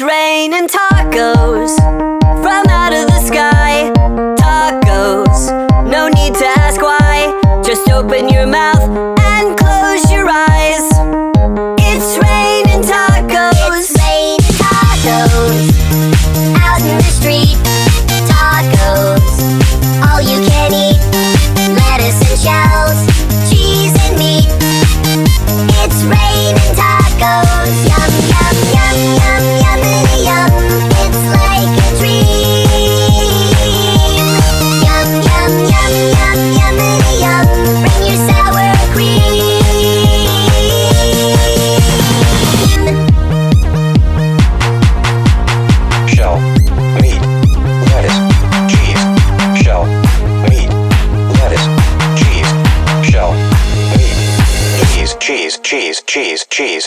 It's raining tacos from out of the sky. Tacos, no need to ask why. Just open your mouth and close your eyes. It's raining tacos. It's raining tacos out in the street. Tacos, all you can eat. Lettuce and shells, cheese and meat. It's raining tacos. Yum, yum, yum, yum, yummity yum. It's like a dream. Yum, yum, yum, yum, yummity yum. Bring your sour cream. Shell, meat, lettuce, cheese. Shell, meat, lettuce, cheese. Shell, meat, cheese, cheese, cheese, cheese, cheese.